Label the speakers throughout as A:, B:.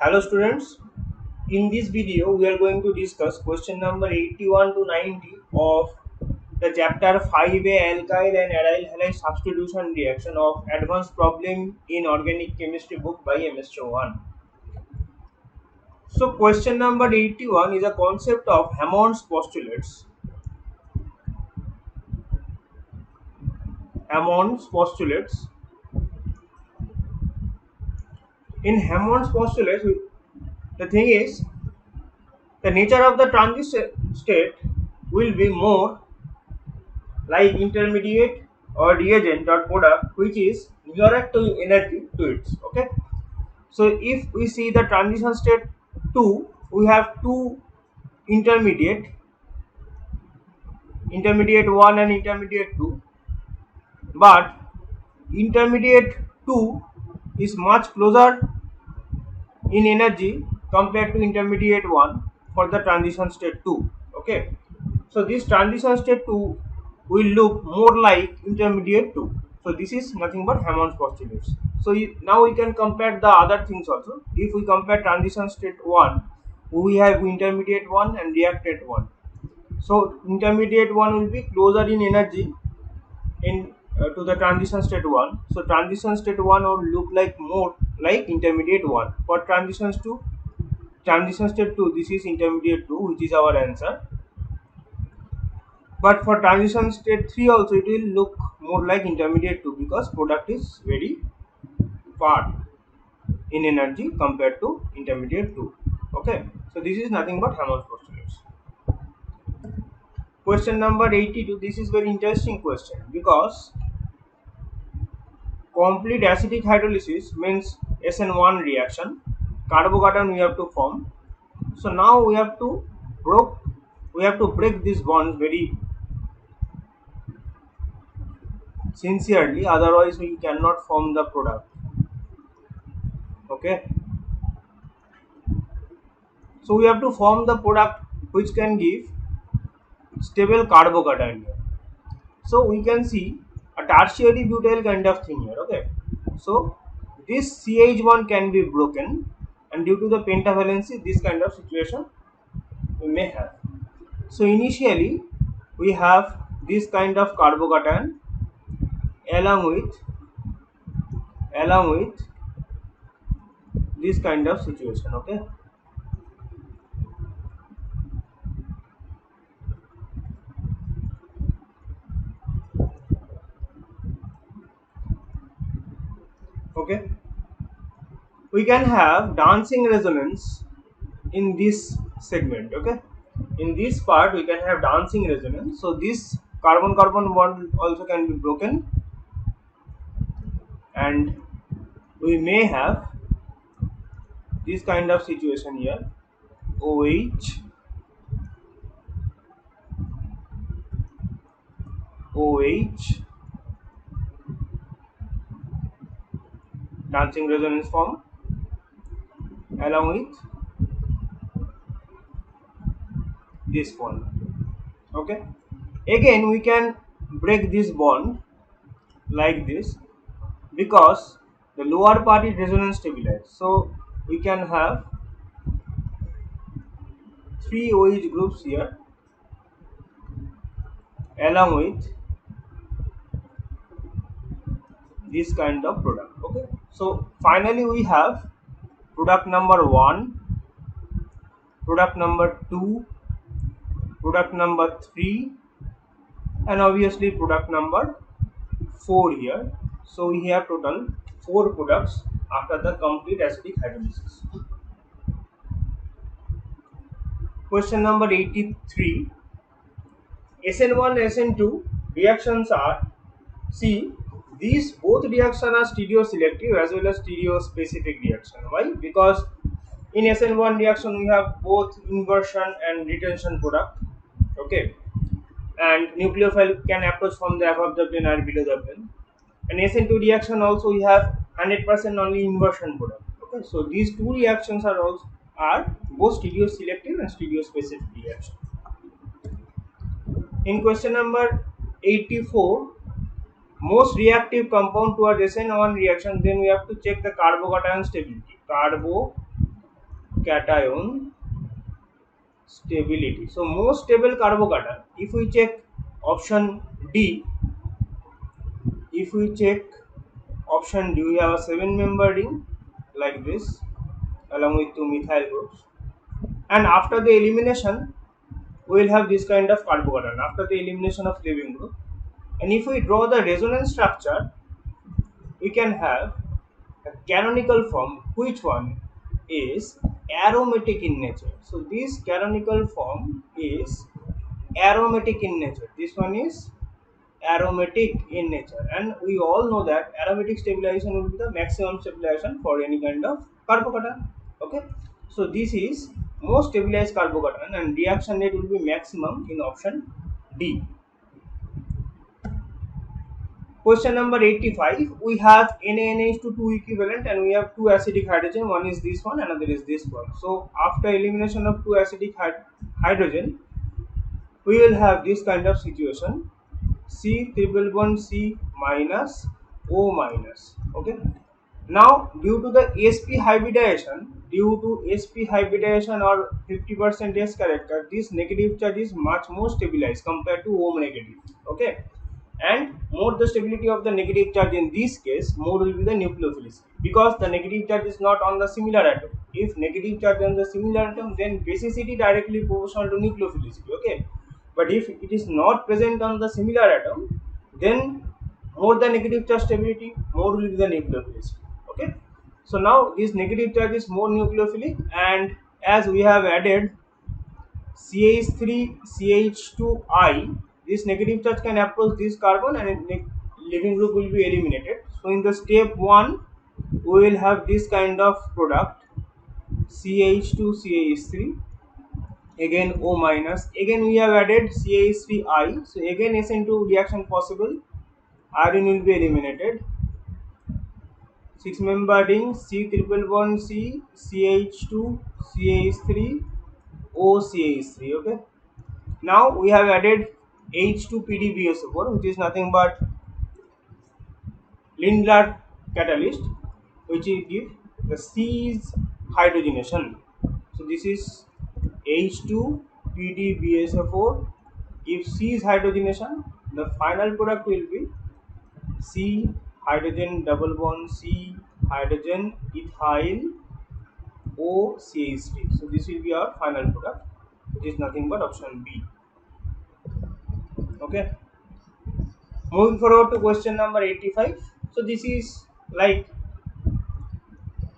A: Hello students, in this video we are going to discuss question number 81 to 90 of the chapter 5a alkyl and aryl halide substitution reaction of advanced problem in organic chemistry book by MS Chauhan. So question number 81 is a concept of Hammond's postulates. Hammond's postulates. In Hammond's postulates, the thing is the nature of the transition state will be more like intermediate or reagent or product which is nearer to energy to it. Okay, so if we see the transition state 2, we have two intermediate 1 and intermediate 2, but intermediate 2 is much closer in energy compared to intermediate 1 for the transition state 2. Okay, so this transition state 2 will look more like intermediate 2. So this is nothing but Hammond's postulates. So now we can compare the other things also. If we compare transition state 1, we have intermediate 1 and reactant 1. So intermediate 1 will be closer in energy in to the transition state 1. So transition state 1 will look like more like intermediate 1. For transition state 2, this is intermediate 2, which is our answer. But for transition state 3 also it will look more like intermediate 2 because product is very far in energy compared to intermediate 2. Okay, so this is nothing but Hammond's postulates. Question number 82, this is very interesting question because complete acidic hydrolysis means SN1 reaction, carbocation we have to form. So now we have to break these bonds very sincerely, otherwise we cannot form the product. Okay, so we have to form the product which can give stable carbocation here. So we can see a tertiary butyl kind of thing here. Okay, so this CH1 can be broken, and due to the pentavalency this kind of situation we may have. So initially we have this kind of carbocation along with this kind of situation. Okay, okay, we can have dancing resonance in this segment. Okay, in this part we can have dancing resonance. So this carbon carbon bond also can be broken, and we may have this kind of situation here, OH OH dancing resonance form along with this one. Okay, again we can break this bond like this because the lower part is resonance stabilized. So we can have three OH groups here along with this kind of product. Okay, so finally we have product number 1, product number 2, product number 3, and obviously product number 4 here. So we have total 4 products after the complete acidic hydrolysis. Question number 83, SN1 SN2 reactions are, see, these both reactions are stereoselective as well as stereospecific reaction. Why? Because in SN1 reaction we have both inversion and retention product. Okay, and nucleophile can approach from the above the plane or below the plane. And SN2 reaction also we have 100% only inversion product. Okay, so these two reactions are both stereoselective and stereospecific reaction. In question number 84, most reactive compound towards SN1 reaction, then we have to check the carbocation stability. Carbocation cation stability. So most stable carbocation, if we check option D, if we check option D, we have a 7-member ring like this along with 2 methyl groups, and after the elimination we will have this kind of carbocation after the elimination of leaving group. And if we draw the resonance structure, we can have a canonical form, which one is aromatic in nature. So this canonical form is aromatic in nature. This one is aromatic in nature, and we all know that aromatic stabilization will be the maximum stabilization for any kind of carbocation. Okay, so this is most stabilized carbocation, and reaction rate will be maximum in option D. Question number 85. We have NaNH2 equivalent, and we have two acidic hydrogen. One is this one, another is this one. So after elimination of two acidic hydrogen, we will have this kind of situation: C triple bond C minus O minus. Okay. Now, due to the sp hybridization or 50% S character, this negative charge is much more stabilized compared to O negative. Okay, and more the stability of the negative charge in this case, more will be the nucleophilicity, because the negative charge is not on the similar atom. If negative charge on the similar atom, then basicity directly proportional to nucleophilicity. Okay, but if it is not present on the similar atom, then more the negative charge stability, more will be the nucleophilicity. Okay, so now this negative charge is more nucleophilic, and as we have added CH3 CH2I, this negative charge can approach this carbon and leaving group will be eliminated. So in the step 1, we will have this kind of product, CH2 CH3, again O minus, again we have added CH3I, so again SN2 reaction possible, iron will be eliminated. 6-member ring, C triple bond C, CH2 CH3, OCH3. Okay, now we have added H2PDBSO4, which is nothing but Lindlar catalyst, which will give the cis hydrogenation. So this is H2PDBSO4 gives cis hydrogenation. The final product will be C hydrogen double bond C hydrogen ethyl OCH3. So this will be our final product, which is nothing but option B. Okay, moving forward to question number 85. So this is like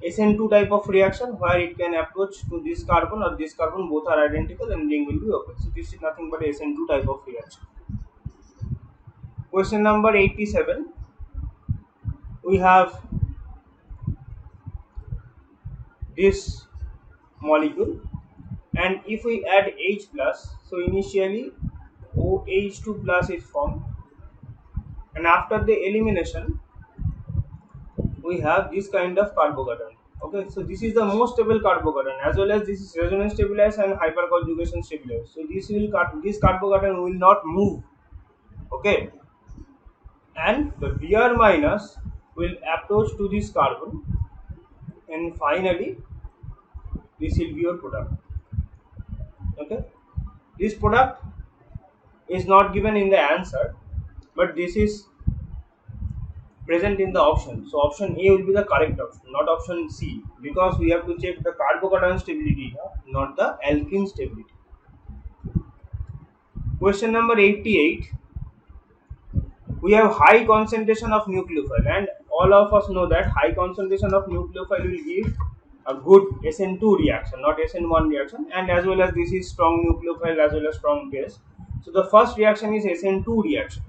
A: SN2 type of reaction where it can approach to this carbon or this carbon, both are identical and ring will be open. So this is nothing but SN2 type of reaction. Question number 87. We have this molecule, and if we add H plus, so initially OH2 plus is formed, and after the elimination we have this kind of carbocation. Okay, so this is the most stable carbocation, as well as this is resonance stabilized and hyperconjugation stabilized. So this carbocation will not move. Okay, and the Br minus will approach to this carbon, and finally this will be your product. Okay, this product is not given in the answer, but this is present in the option. So option A will be the correct option, not option C, because we have to check the carbocation stability, not the alkene stability. Question number 88. We have high concentration of nucleophile, and all of us know that high concentration of nucleophile will give a good SN2 reaction, not SN1 reaction, and as well as this is strong nucleophile as well as strong base. So the first reaction is SN2 reaction,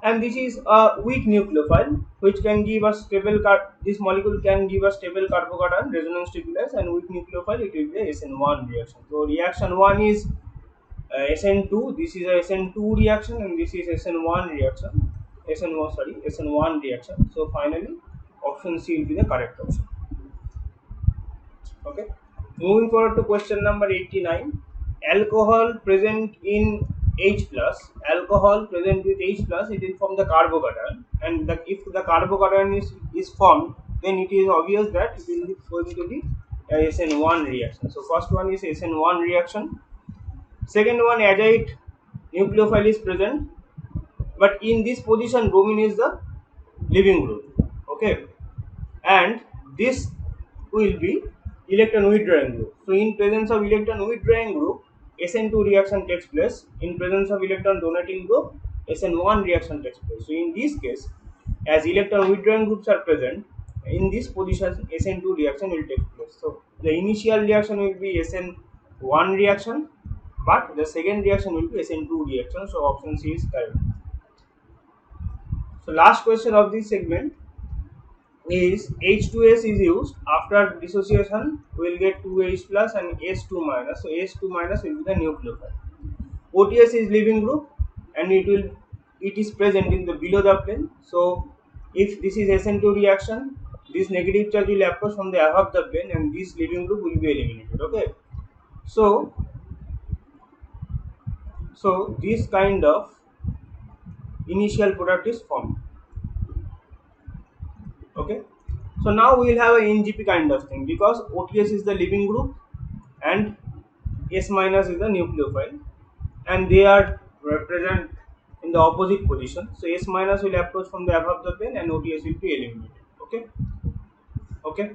A: and this is a weak nucleophile which can give us stable this molecule can give us stable carbocation, resonance stabilized, and weak nucleophile it will be a SN1 reaction. So reaction 1 is SN2, this is a SN2 reaction, and this is SN1 reaction, SN1 reaction. So finally option C will be the correct option. Okay, moving forward to question number 89. Alcohol present in H plus, alcohol present with H plus, it will form the carbocation, and if the carbocation is formed, then it is obvious that it will be going to be SN1 reaction. So first one is SN1 reaction. Second one, azide nucleophile is present, but in this position bromine is the leaving group. Okay, and this will be electron withdrawing group. So in presence of electron withdrawing group, SN2 reaction takes place. In presence of electron donating group, SN1 reaction takes place. So in this case, as electron withdrawing groups are present, in this position SN2 reaction will take place. So the initial reaction will be SN1 reaction, but the second reaction will be SN2 reaction. So option C is correct. So last question of this segment is H2S is used after dissociation. We will get 2H plus and S2 minus. So S2 minus will be the nucleophile. OTS is leaving group and it is present in the below the plane. So if this is SN2 reaction, this negative charge will approach from the above the plane and this leaving group will be eliminated. Okay. So this kind of initial product is formed. Okay, so now we will have a NGP kind of thing, because OTS is the leaving group and S minus is the nucleophile, and they are present in the opposite position. So S minus will approach from the above the plane and OTS will be eliminated. Okay, okay.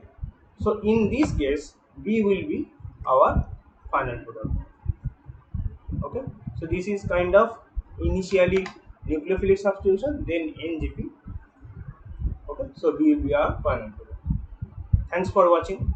A: So in this case, B will be our final product. Okay, so this is kind of initially nucleophilic substitution, then NGP. Okay, so B will be our final product. Thanks for watching.